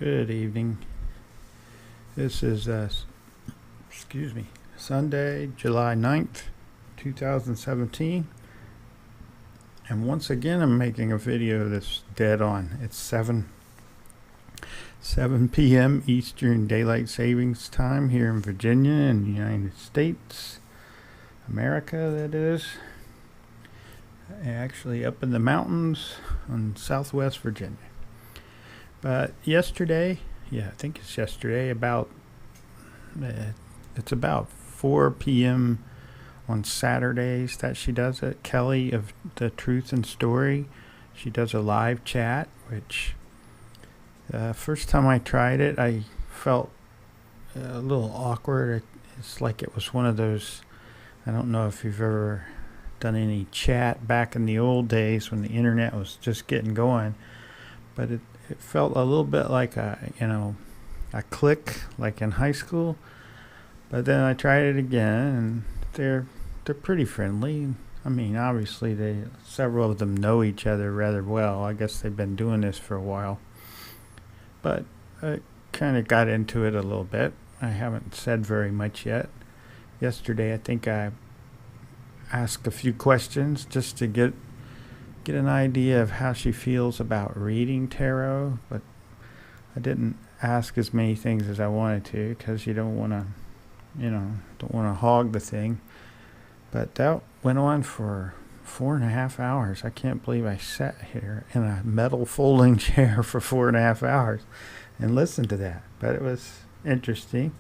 Good evening. This is Sunday, July 9th, 2017. And once again, I'm making a video that's dead on. It's 7 p.m. Eastern Daylight Savings Time here in Virginia in the United States, America, that is. Actually, up in the mountains in southwest Virginia. But yesterday, I think it's yesterday, it's about 4 p.m. on Saturdays that she does it. Kelly of the Truth and Story, she does a live chat, which first time I tried it, I felt a little awkward. It's like it was one of those, I don't know if you've ever done any chat back in the old days when the internet was just getting going, but it felt a little bit like a click like in high school. But then I tried it again, and they're pretty friendly. I mean, obviously several of them know each other rather well. I guess they've been doing this for a while. But I kind of got into it a little bit. I haven't said very much yet. Yesterday, I think I asked a few questions just to get an idea of how she feels about reading tarot, but I didn't ask as many things as I wanted to because you don't want to hog the thing. But that went on for 4.5 hours. I can't believe I sat here in a metal folding chair for 4.5 hours and listened to that. But it was interesting,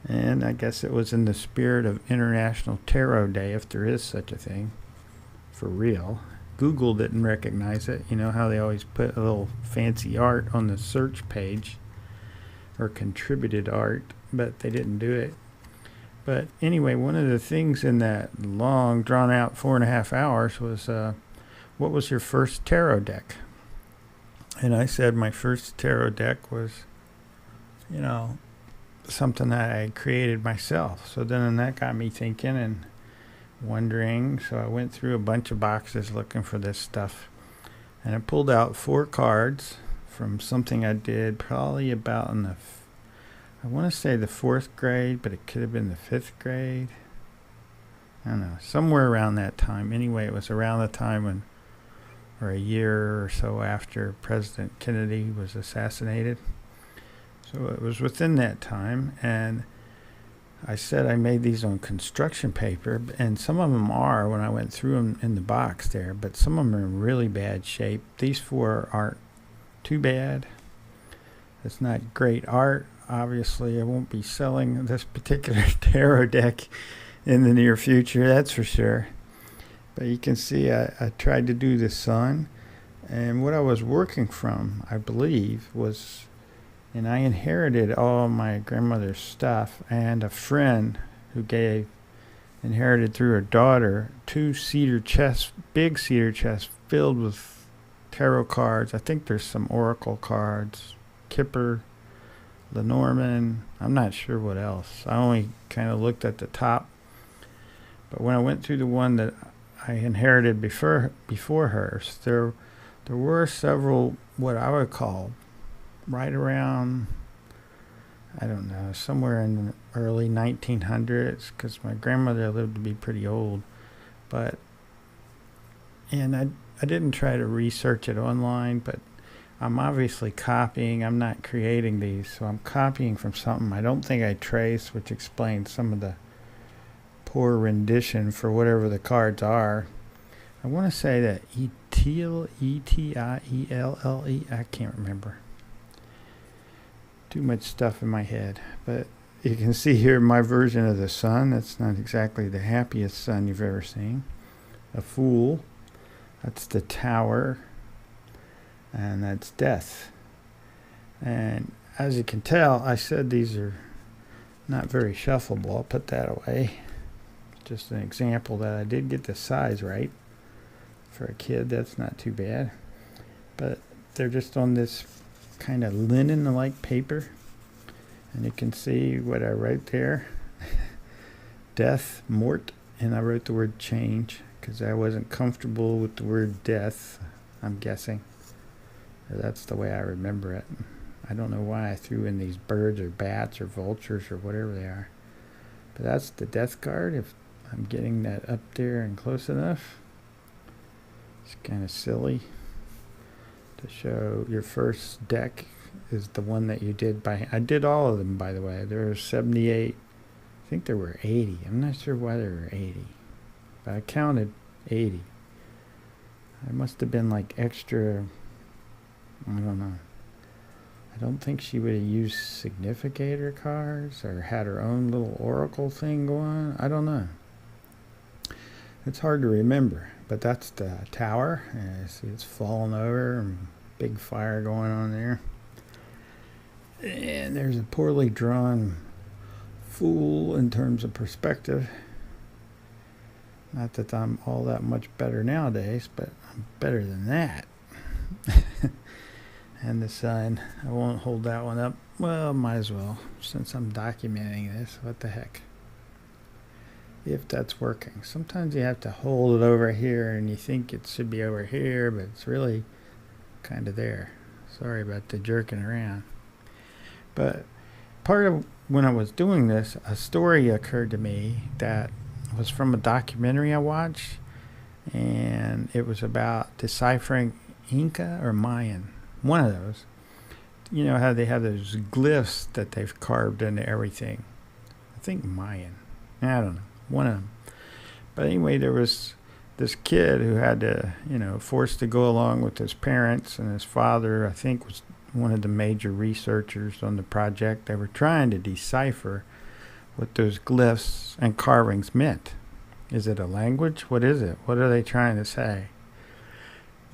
and I guess it was in the spirit of International Tarot Day, if there is such a thing, for real. Google didn't recognize it. You know how they always put a little fancy art on the search page, or contributed art, but they didn't do it. But anyway, one of the things in that long, drawn-out 4.5 hours was, what was your first tarot deck? And I said my first tarot deck was, something that I created myself. So then that got me thinking and wondering. So I went through a bunch of boxes looking for this stuff, and I pulled out 4 cards from something I did probably about in the I want to say the 4th grade, but it could have been the 5th grade. I don't know, somewhere around that time. Anyway, it was around the time when, or a year or so after President Kennedy was assassinated. So it was within that time, and I said I made these on construction paper, and some of them are when I went through them in the box there, but some of them are in really bad shape. These 4 aren't too bad. It's not great art. Obviously, I won't be selling this particular tarot deck in the near future, that's for sure. But you can see I tried to do the sun, and what I was working from, I believe, was, and I inherited all my grandmother's stuff, and a friend who inherited through her daughter 2 cedar chests, big cedar chests filled with tarot cards. I think there's some oracle cards, Kipper, Lenormand, I'm not sure what else. I only kind of looked at the top. But when I went through the one that I inherited before hers, there were several what I would call right around, I don't know, somewhere in the early 1900s, because my grandmother lived to be pretty old. And I didn't try to research it online, but I'm obviously copying. I'm not creating these, so I'm copying from something I don't think I traced, which explains some of the poor rendition for whatever the cards are. I want to say that E-T-I-E-L-L-E, I can't remember. Too much stuff in my head. But you can see here my version of the sun. That's not exactly the happiest sun you've ever seen. A Fool. That's the Tower. And that's Death. And as you can tell, I said these are not very shuffleable. I'll put that away. Just an example that I did get the size right. For a kid, that's not too bad. But they're just on this kind of linen-like paper. And you can see what I write there. Death, Mort, and I wrote the word change because I wasn't comfortable with the word death, I'm guessing. That's the way I remember it. I don't know why I threw in these birds or bats or vultures or whatever they are. But that's the Death Guard, if I'm getting that up there and close enough. It's kind of silly to show your first deck is the one that you did by hand. I did all of them, by the way. There were 78. I think there were 80. I'm not sure why there were 80. But I counted 80. There must have been like extra, I don't know. I don't think she would have used significator cards or had her own little oracle thing going. I don't know. It's hard to remember. But that's the tower. See, it's falling over and big fire going on there. And there's a poorly drawn fool in terms of perspective. Not that I'm all that much better nowadays, but I'm better than that. And the sun. I won't hold that one up. Well, might as well, since I'm documenting this. What the heck? If that's working. Sometimes you have to hold it over here and you think it should be over here, but it's really kind of there. Sorry about the jerking around. But part of when I was doing this, a story occurred to me that was from a documentary I watched, and it was about deciphering Inca or Mayan. One of those. You know how they have those glyphs that they've carved into everything. I think Mayan. I don't know. One of them. But anyway, there was this kid who had to, forced to go along with his parents, and his father, I think, was one of the major researchers on the project. They were trying to decipher what those glyphs and carvings meant. Is it a language? What is it? What are they trying to say?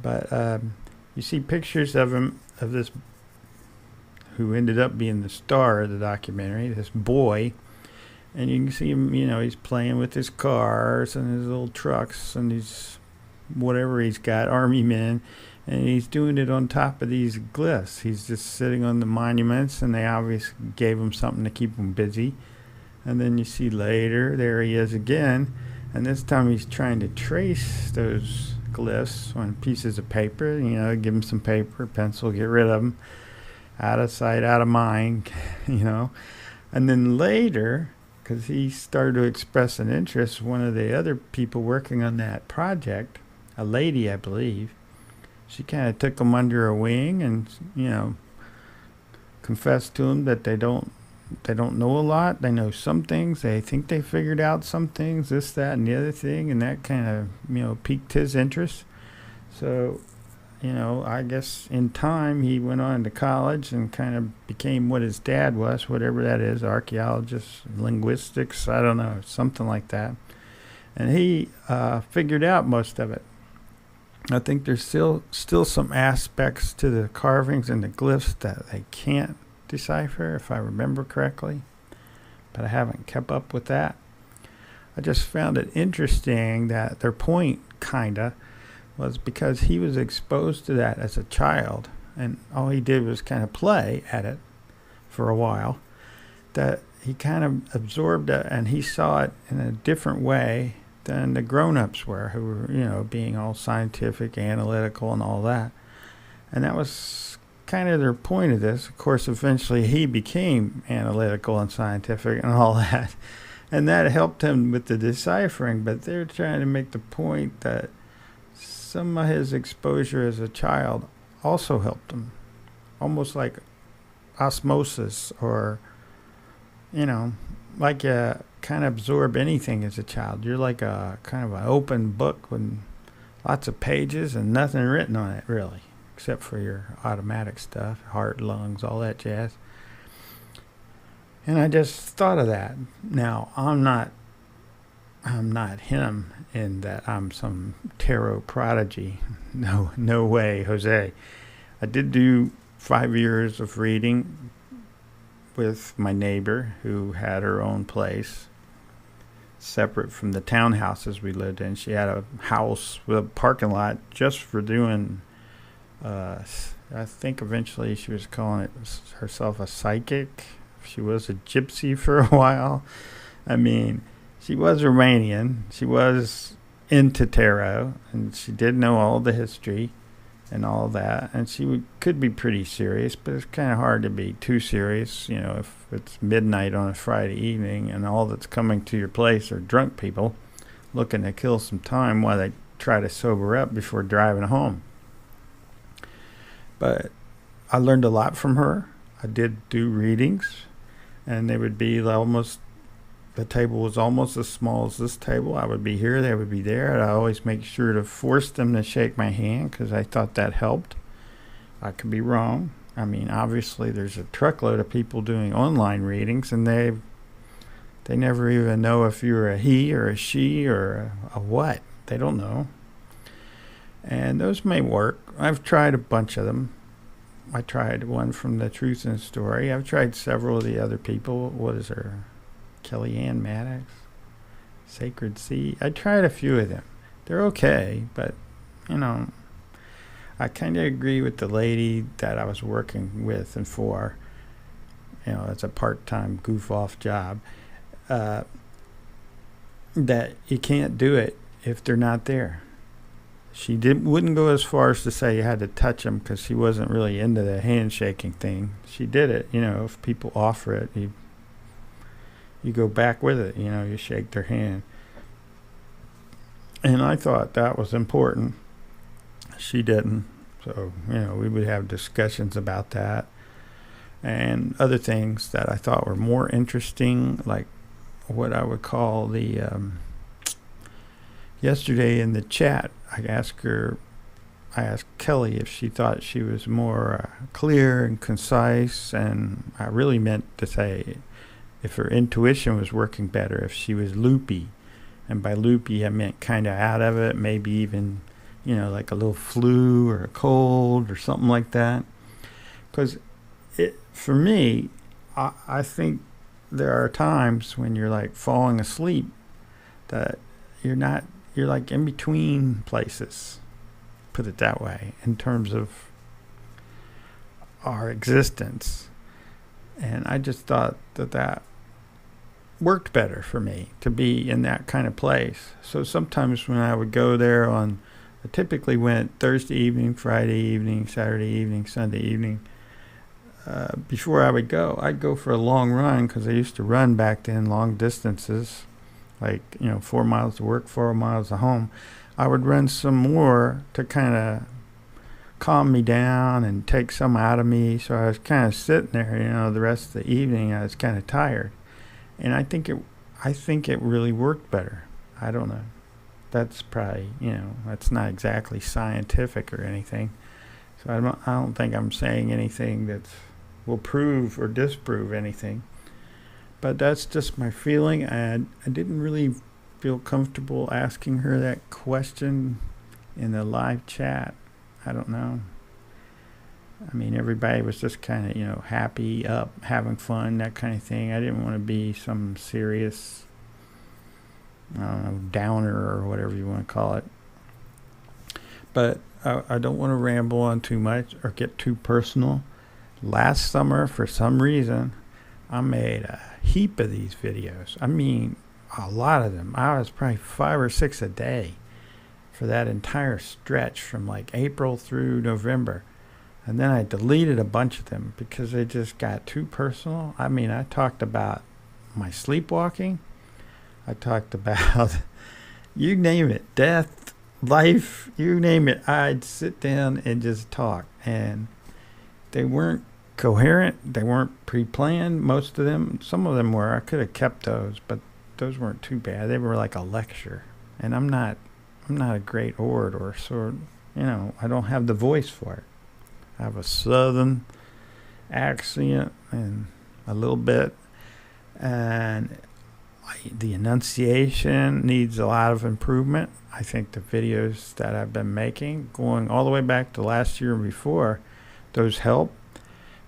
But you see pictures of him, of this, who ended up being the star of the documentary, this boy. And you can see him, he's playing with his cars and his little trucks and his whatever he's got, army men. And he's doing it on top of these glyphs. He's just sitting on the monuments, and they obviously gave him something to keep him busy. And then you see later, there he is again. And this time he's trying to trace those glyphs on pieces of paper. Give him some paper, pencil, get rid of them. Out of sight, out of mind, And then later, because he started to express an interest, one of the other people working on that project, a lady, I believe, she kind of took him under her wing and, confessed to him that they don't know a lot. They know some things. They think they figured out some things, this, that, and the other thing, and that kind of, piqued his interest. So, I guess in time he went on to college and kind of became what his dad was, whatever that is, archaeologist, linguistics, I don't know, something like that. And he figured out most of it. I think there's still some aspects to the carvings and the glyphs that they can't decipher, if I remember correctly, but I haven't kept up with that. I just found it interesting that their point, kinda, was because he was exposed to that as a child, and all he did was kind of play at it for a while, that he kind of absorbed it, and he saw it in a different way than the grown-ups were, who were, being all scientific, analytical, and all that. And that was kind of their point of this. Of course, eventually he became analytical and scientific and all that, and that helped him with the deciphering. But they're trying to make the point that some of his exposure as a child also helped him, almost like osmosis, or like you kind of absorb anything as a child. You're like a kind of an open book with lots of pages and nothing written on it, really, except for your automatic stuff, heart, lungs, all that jazz. And I just thought of that. Now, I'm not him in that I'm some tarot prodigy. No way, Jose. I did do 5 years of reading with my neighbor who had her own place separate from the townhouses we lived in. She had a house with a parking lot just for doing, I think eventually she was calling it herself a psychic. She was a gypsy for a while. I mean, she was Romanian. She was into tarot, and she did know all the history. and all that. And she could be pretty serious, but it's kind of hard to be too serious, if it's midnight on a Friday evening and all that's coming to your place are drunk people looking to kill some time while they try to sober up before driving home. But I learned a lot from her. I did do readings, and they would be the table was almost as small as this table. I would be here, they would be there, and I always make sure to force them to shake my hand because I thought that helped. I could be wrong. I mean, obviously there's a truckload of people doing online readings, and they never even know if you're a he or a she or a what. They don't know. And those may work. I've tried a bunch of them. I tried one from the Truth and Story. I've tried several of the other people. What is her? Kellyanne Maddox, Sacred Seed. I tried a few of them. They're okay, but I kind of agree with the lady that I was working with and for. It's a part-time goof-off job. That you can't do it if they're not there. She wouldn't go as far as to say you had to touch them because she wasn't really into the handshaking thing. She did it. If people offer it, you go back with it, you shake their hand. And I thought that was important. She didn't. So, we would have discussions about that and other things that I thought were more interesting, like what I would call the, yesterday in the chat, I asked Kelly if she thought she was more clear and concise, and I really meant to say if her intuition was working better, if she was loopy. And by loopy, I meant kind of out of it, maybe even, like a little flu or a cold or something like that. Because for me, I think there are times when you're like falling asleep that you're like in between places, put it that way, in terms of our existence. And I just thought that worked better for me to be in that kind of place. So sometimes when I would go there I typically went Thursday evening, Friday evening, Saturday evening, Sunday evening. Before I would go, I'd go for a long run because I used to run back then long distances, like 4 miles to work, 4 miles to home. I would run some more to kind of calm me down and take some out of me. So I was kind of sitting there, the rest of the evening. I was kind of tired, and I think it really worked better. I don't know. That's probably that's not exactly scientific or anything. So I don't think I'm saying anything that will prove or disprove anything. But that's just my feeling. I didn't really feel comfortable asking her that question in the live chat. I don't know. I mean, everybody was just kind of, happy, up, having fun, that kind of thing. I didn't want to be some serious, downer or whatever you want to call it. But I don't want to ramble on too much or get too personal. Last summer, for some reason, I made a heap of these videos. I mean, a lot of them. I was probably 5 or 6 a day for that entire stretch from like April through November. And then I deleted a bunch of them because they just got too personal. I mean, I talked about my sleepwalking. I talked about, you name it, death, life, you name it. I'd sit down and just talk. And they weren't coherent. They weren't pre-planned, most of them. Some of them were. I could have kept those, but those weren't too bad. They were like a lecture. And I'm not a great orator, so, I don't have the voice for it. I have a southern accent and a little bit, and the enunciation needs a lot of improvement. I think the videos that I've been making, going all the way back to last year and before, those help.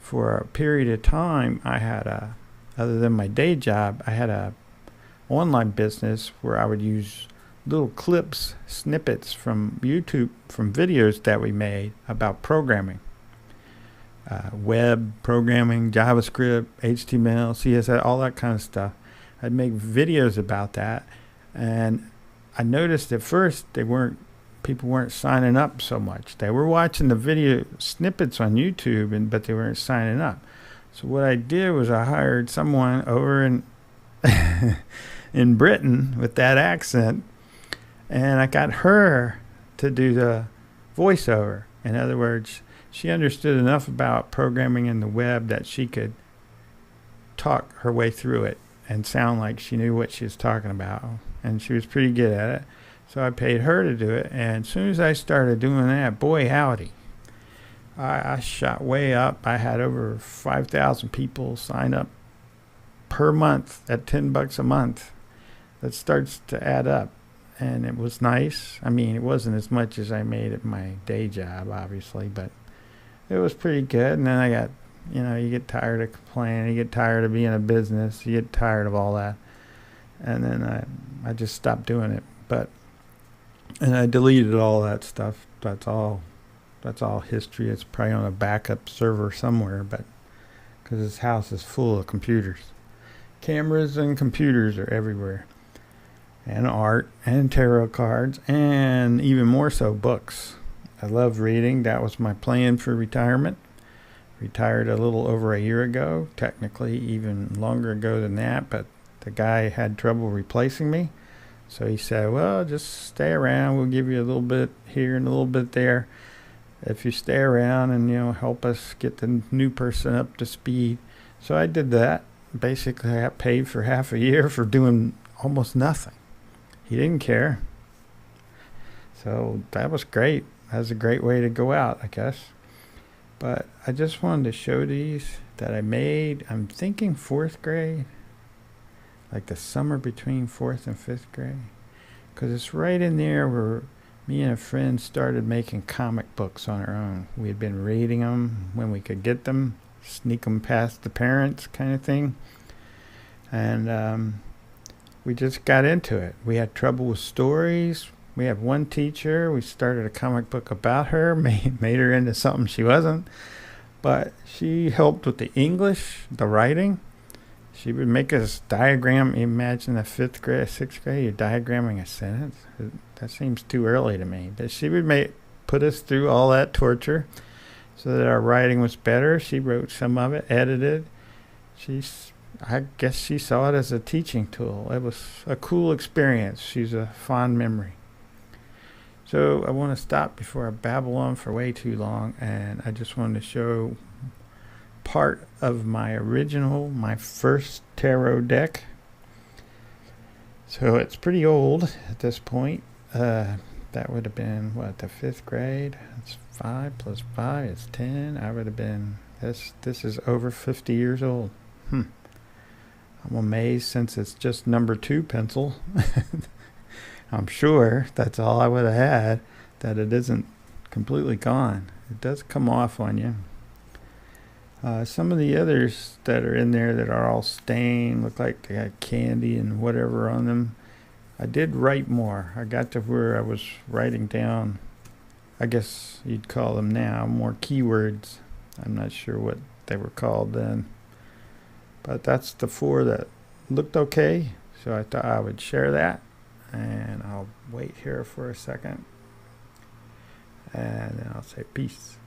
For a period of time, I had other than my day job, I had a online business where I would use little clips, snippets from YouTube, from videos that we made about programming. Web programming, JavaScript, HTML, CSS, all that kind of stuff. I'd make videos about that, and I noticed at first people weren't signing up so much. They were watching the video snippets on YouTube, but they weren't signing up. So what I did was I hired someone over in in Britain with that accent, and I got her to do the voiceover. In other words, she understood enough about programming in the web that she could talk her way through it and sound like she knew what she was talking about. And she was pretty good at it. So I paid her to do it. And as soon as I started doing that, boy, howdy, I shot way up. I had over 5,000 people sign up per month at $10 a month. That starts to add up. And it was nice. I mean, it wasn't as much as I made at my day job, obviously, but it was pretty good. And then I got, you get tired of complaining. You get tired of being a business. You get tired of all that. And then I just stopped doing it. And I deleted all that stuff. That's all history. It's probably on a backup server somewhere, but because this house is full of computers. Cameras and computers are everywhere. And art and tarot cards and even more so books. I love reading. That was my plan for retirement. Retired a little over a year ago, technically even longer ago than that, but the guy had trouble replacing me. So he said, well, just stay around. We'll give you a little bit here and a little bit there. If you stay around and, help us get the new person up to speed. So I did that. Basically, I got paid for half a year for doing almost nothing. He didn't care. So that was great. That was a great way to go out, I guess. But I just wanted to show these that I made. I'm thinking 4th grade. Like the summer between 4th and 5th grade. Because it's right in there where me and a friend started making comic books on our own. We had been reading them when we could get them, sneak them past the parents kind of thing. And we just got into it. We had trouble with stories. We had one teacher. We started a comic book about her, made her into something she wasn't. But she helped with the English, the writing. She would make us diagram. Imagine a 5th grade, 6th grade, you're diagramming a sentence. That seems too early to me. But she would put us through all that torture so that our writing was better. She wrote some of it, edited. I guess she saw it as a teaching tool. It was a cool experience. She's a fond memory. So I want to stop before I babble on for way too long, and I just wanted to show part of my first tarot deck. So it's pretty old at this point. That would have been, the 5th grade? It's 5 plus 5 is 10. I would have been, this is over 50 years old. I'm amazed since it's just number 2 pencil. I'm sure that's all I would have had, that it isn't completely gone. It does come off on you. Some of the others that are in there that are all stained, look like they got candy and whatever on them. I did write more. I got to where I was writing down, I guess you'd call them now, more keywords. I'm not sure what they were called then. But that's the 4 that looked okay. So I thought I would share that. And I'll wait here for a second. And then I'll say peace.